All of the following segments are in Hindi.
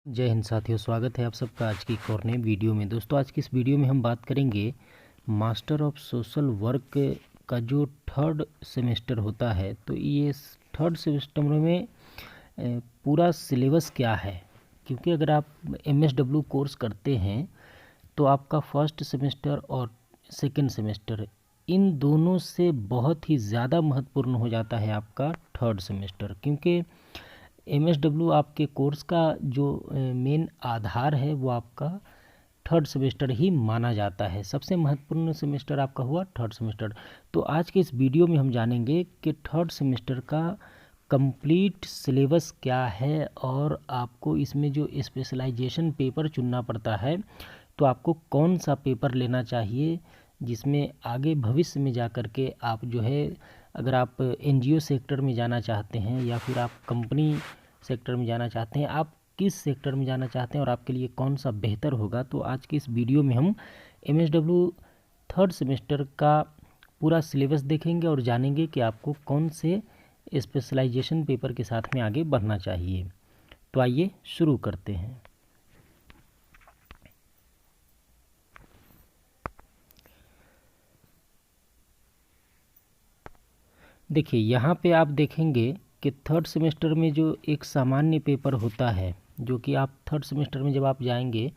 जय हिंद साथियों, स्वागत है आप सबका आज की एक और नई वीडियो में। दोस्तों, आज की इस वीडियो में हम बात करेंगे मास्टर ऑफ सोशल वर्क का जो थर्ड सेमेस्टर होता है। तो ये थर्ड सेमेस्टर में पूरा सिलेबस क्या है, क्योंकि अगर आप MSW कोर्स करते हैं तो आपका फर्स्ट सेमेस्टर और सेकंड सेमेस्टर इन दोनों से बहुत ही ज़्यादा महत्वपूर्ण हो जाता है आपका थर्ड सेमेस्टर, क्योंकि MSW आपके कोर्स का जो मेन आधार है वो आपका थर्ड सेमेस्टर ही माना जाता है। सबसे महत्वपूर्ण सेमेस्टर आपका हुआ थर्ड सेमेस्टर। तो आज के इस वीडियो में हम जानेंगे कि थर्ड सेमेस्टर का कंप्लीट सिलेबस क्या है और आपको इसमें जो स्पेशलाइजेशन पेपर चुनना पड़ता है, तो आपको कौन सा पेपर लेना चाहिए जिसमें आगे भविष्य में जा कर के आप जो है, अगर आप NGO सेक्टर में जाना चाहते हैं या फिर आप कंपनी सेक्टर में जाना चाहते हैं, आप किस सेक्टर में जाना चाहते हैं और आपके लिए कौन सा बेहतर होगा। तो आज के इस वीडियो में हम MSW थर्ड सेमेस्टर का पूरा सिलेबस देखेंगे और जानेंगे कि आपको कौन से स्पेशलाइजेशन पेपर के साथ में आगे बढ़ना चाहिए। तो आइए शुरू करते हैं। देखिए, यहाँ पे आप देखेंगे कि थर्ड सेमेस्टर में जो एक सामान्य पेपर होता है, जो कि आप थर्ड सेमेस्टर में जब आप जाएंगे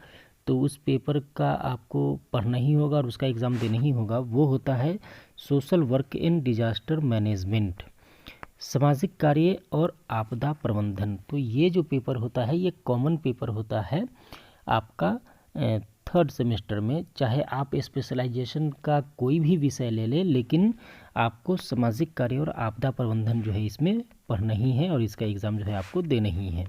तो उस पेपर का आपको पढ़ना ही होगा और उसका एग्ज़ाम देना ही होगा। वो होता है social work in disaster management, सामाजिक कार्य और आपदा प्रबंधन। तो ये जो पेपर होता है ये कॉमन पेपर होता है आपका थर्ड सेमेस्टर में। चाहे आप स्पेशलाइजेशन का कोई भी विषय ले लें, लेकिन आपको सामाजिक कार्य और आपदा प्रबंधन जो है इसमें पढ़ना ही है और इसका एग्ज़ाम जो है आपको देना ही है।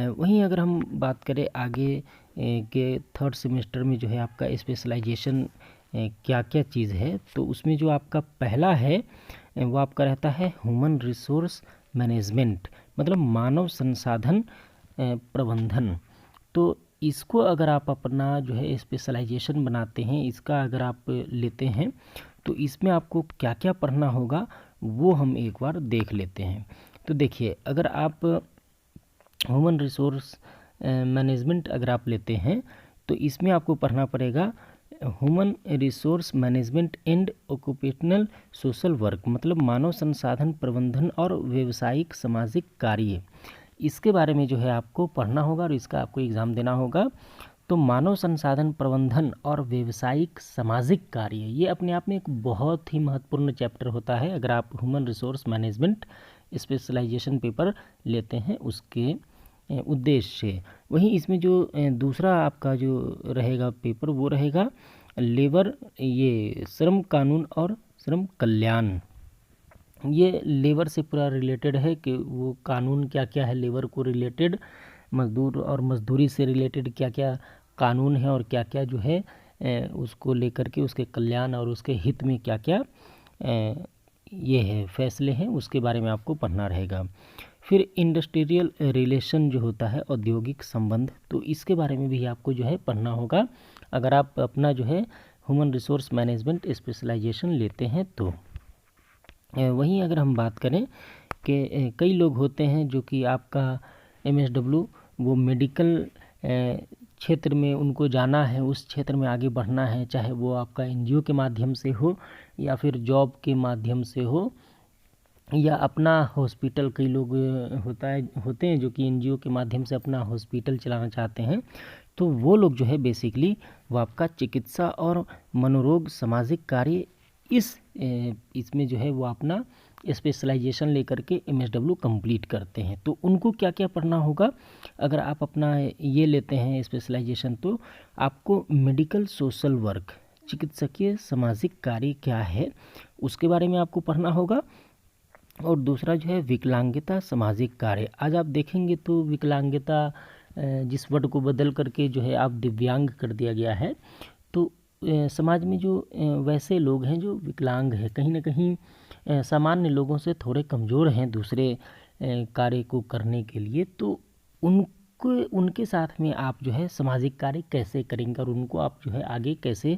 वहीं अगर हम बात करें आगे के थर्ड सेमेस्टर में जो है आपका स्पेशलाइजेशन क्या क्या चीज़ है, तो उसमें जो आपका पहला है वो आपका रहता है ह्यूमन रिसोर्स मैनेजमेंट, मतलब मानव संसाधन प्रबंधन। तो इसको अगर आप अपना जो है स्पेशलाइजेशन बनाते हैं, इसका अगर आप लेते हैं, तो इसमें आपको क्या क्या पढ़ना होगा वो हम एक बार देख लेते हैं। तो देखिए, अगर आप ह्यूमन रिसोर्स मैनेजमेंट अगर आप लेते हैं तो इसमें आपको पढ़ना पड़ेगा human resource management and occupational social work, मतलब मानव संसाधन प्रबंधन और व्यावसायिक सामाजिक कार्य। इसके बारे में जो है आपको पढ़ना होगा और इसका आपको एग्ज़ाम देना होगा। तो मानव संसाधन प्रबंधन और व्यावसायिक सामाजिक कार्य ये अपने आप में एक बहुत ही महत्वपूर्ण चैप्टर होता है अगर आप human resource management specialisation paper लेते हैं उसके उद्देश्य से। वहीं इसमें जो दूसरा आपका जो रहेगा पेपर वो रहेगा लेबर, ये श्रम कानून और श्रम कल्याण। ये लेबर से पूरा रिलेटेड है कि वो कानून क्या क्या है लेबर को रिलेटेड, मजदूर और मजदूरी से रिलेटेड क्या क्या कानून है और क्या क्या जो है उसको लेकर के उसके कल्याण और उसके हित में क्या क्या ये है फैसले हैं, उसके बारे में आपको पढ़ना रहेगा। फिर इंडस्ट्रियल रिलेशन जो होता है औद्योगिक संबंध, तो इसके बारे में भी आपको जो है पढ़ना होगा अगर आप अपना जो है ह्यूमन रिसोर्स मैनेजमेंट स्पेशलाइजेशन लेते हैं तो। वहीं अगर हम बात करें कि कई लोग होते हैं जो कि आपका MSW वो मेडिकल क्षेत्र में उनको जाना है, उस क्षेत्र में आगे बढ़ना है, चाहे वो आपका NGO के माध्यम से हो या फिर जॉब के माध्यम से हो या अपना हॉस्पिटल। कई लोग होते हैं जो कि NGO के माध्यम से अपना हॉस्पिटल चलाना चाहते हैं। तो वो लोग जो है बेसिकली वो आपका चिकित्सा और मनोरोग सामाजिक कार्य इसमें जो है वो अपना स्पेशलाइजेशन लेकर के MSW कंप्लीट करते हैं। तो उनको क्या क्या पढ़ना होगा अगर आप अपना ये लेते हैं स्पेशलाइजेशन, तो आपको मेडिकल सोशल वर्क, चिकित्सकीय सामाजिक कार्य क्या है उसके बारे में आपको पढ़ना होगा। और दूसरा जो है विकलांगता सामाजिक कार्य। आज आप देखेंगे तो विकलांगता जिस वर्ड को बदल करके जो है आप दिव्यांग कर दिया गया है। तो समाज में जो वैसे लोग हैं जो विकलांग हैं, कहीं ना कहीं सामान्य लोगों से थोड़े कमज़ोर हैं दूसरे कार्य को करने के लिए, तो उनके साथ में आप जो है सामाजिक कार्य कैसे करेंगे और उनको आप जो है आगे कैसे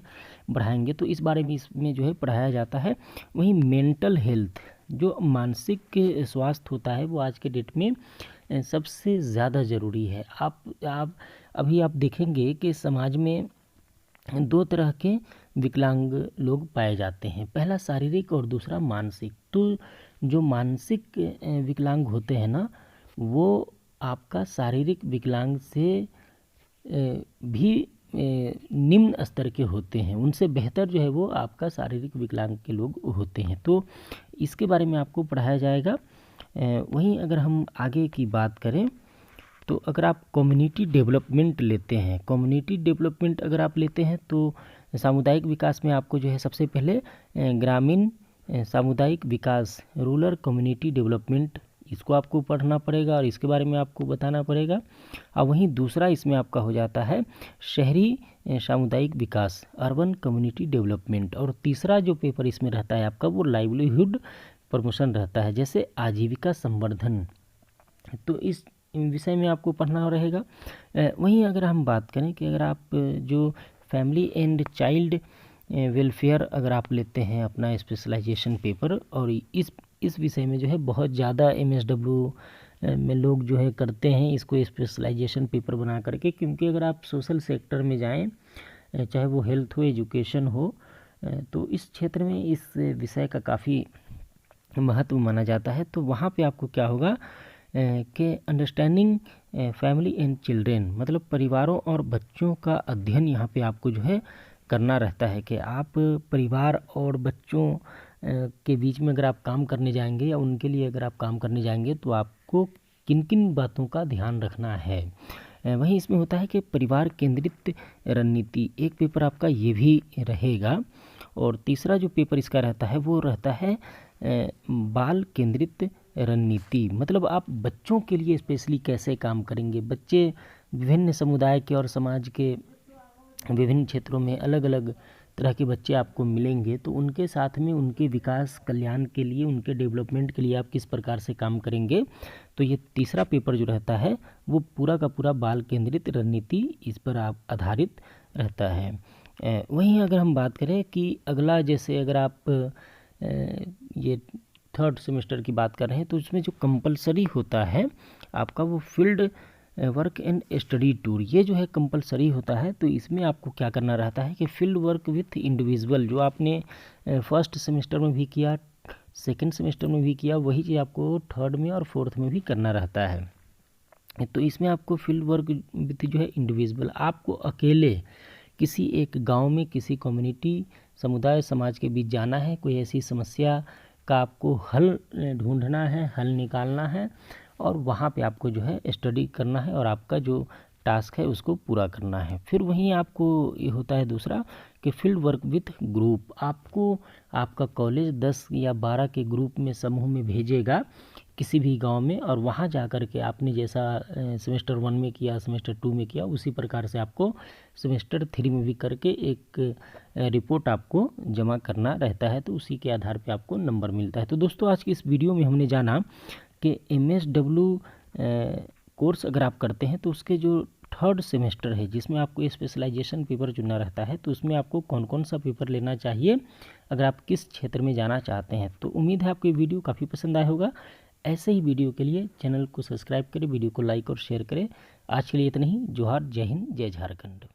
बढ़ाएंगे, तो इस बारे में इसमें जो है पढ़ाया जाता है। वहीं मेंटल हेल्थ, जो मानसिक स्वास्थ्य होता है वो आज के डेट में सबसे ज़्यादा ज़रूरी है। आप अभी आप देखेंगे कि समाज में दो तरह के विकलांग लोग पाए जाते हैं, पहला शारीरिक और दूसरा मानसिक। तो जो मानसिक विकलांग होते हैं ना, वो आपका शारीरिक विकलांग से भी निम्न स्तर के होते हैं, उनसे बेहतर जो है वो आपका शारीरिक विकलांग के लोग होते हैं। तो इसके बारे में आपको पढ़ाया जाएगा। वहीं अगर हम आगे की बात करें तो अगर आप कम्युनिटी डेवलपमेंट लेते हैं, कम्युनिटी डेवलपमेंट अगर आप लेते हैं तो सामुदायिक विकास में आपको जो है सबसे पहले ग्रामीण सामुदायिक विकास, रूरल कम्युनिटी डेवलपमेंट, इसको आपको पढ़ना पड़ेगा और इसके बारे में आपको बताना पड़ेगा। और वहीं दूसरा इसमें आपका हो जाता है शहरी सामुदायिक विकास, अर्बन कम्युनिटी डेवलपमेंट। और तीसरा जो पेपर इसमें रहता है आपका वो लाइवलीहुड प्रमोशन रहता है, जैसे आजीविका संवर्धन। तो इस विषय में आपको पढ़ना रहेगा। वहीं अगर हम बात करें कि अगर आप जो फैमिली एंड चाइल्ड वेलफेयर अगर आप लेते हैं अपना स्पेशलाइजेशन पेपर, और इस विषय में जो है बहुत ज़्यादा MSW में लोग जो है करते हैं इसको स्पेशलाइजेशन पेपर बना करके, क्योंकि अगर आप सोशल सेक्टर में जाएं, चाहे वो हेल्थ हो, एजुकेशन हो, तो इस क्षेत्र में इस विषय का काफ़ी महत्व माना जाता है। तो वहाँ पे आपको क्या होगा कि अंडरस्टैंडिंग फैमिली एंड चिल्ड्रेन, मतलब परिवारों और बच्चों का अध्ययन यहाँ पे आपको जो है करना रहता है कि आप परिवार और बच्चों के बीच में अगर आप काम करने जाएंगे या उनके लिए अगर आप काम करने जाएंगे तो आपको किन किन बातों का ध्यान रखना है। वहीं इसमें होता है कि परिवार केंद्रित रणनीति, एक पेपर आपका ये भी रहेगा। और तीसरा जो पेपर इसका रहता है वो रहता है बाल केंद्रित रणनीति, मतलब आप बच्चों के लिए स्पेशली कैसे काम करेंगे। बच्चे विभिन्न समुदाय के और समाज के विभिन्न क्षेत्रों में अलग अलग तरह के बच्चे आपको मिलेंगे, तो उनके साथ में उनके विकास कल्याण के लिए, उनके डेवलपमेंट के लिए आप किस प्रकार से काम करेंगे। तो ये तीसरा पेपर जो रहता है वो पूरा का पूरा बाल केंद्रित रणनीति इस पर आप आधारित रहता है। वहीं अगर हम बात करें कि अगला, जैसे अगर आप ये थर्ड सेमेस्टर की बात कर रहे हैं तो उसमें जो कंपलसरी होता है आपका वो field work and study tour, ये जो है कंपलसरी होता है। तो इसमें आपको क्या करना रहता है कि फील्ड वर्क विथ इंडिविजुअल, जो आपने फर्स्ट सेमेस्टर में भी किया, सेकंड सेमेस्टर में भी किया, वही चीज़ आपको थर्ड में और फोर्थ में भी करना रहता है। तो इसमें आपको फील्ड वर्क विथ जो है इंडिविजुअल, आपको अकेले किसी एक गांव में, किसी कम्युनिटी, समुदाय, समाज के बीच जाना है, कोई ऐसी समस्या का आपको हल ढूंढना है, हल निकालना है, और वहाँ पे आपको जो है स्टडी करना है और आपका जो टास्क है उसको पूरा करना है। फिर वहीं आपको ये होता है दूसरा कि फील्ड वर्क विथ ग्रुप, आपको आपका कॉलेज 10 या 12 के ग्रुप में, समूह में भेजेगा किसी भी गांव में, और वहाँ जा कर के आपने जैसा सेमेस्टर 1 में किया, सेमेस्टर 2 में किया, उसी प्रकार से आपको सेमेस्टर 3 में भी करके एक रिपोर्ट आपको जमा करना रहता है। तो उसी के आधार पे आपको नंबर मिलता है। तो दोस्तों आज की इस वीडियो में हमने जाना कि MSW कोर्स अगर आप करते हैं तो उसके जो थर्ड सेमेस्टर है जिसमें आपको स्पेशलाइजेशन पेपर चुनना रहता है, तो उसमें आपको कौन कौन सा पेपर लेना चाहिए अगर आप किस क्षेत्र में जाना चाहते हैं। तो उम्मीद है आपको ये वीडियो काफ़ी पसंद आया होगा। ऐसे ही वीडियो के लिए चैनल को सब्सक्राइब करें, वीडियो को लाइक और शेयर करें। आज के लिए इतना ही। जोहार, जय हिंद, जय झारखंड।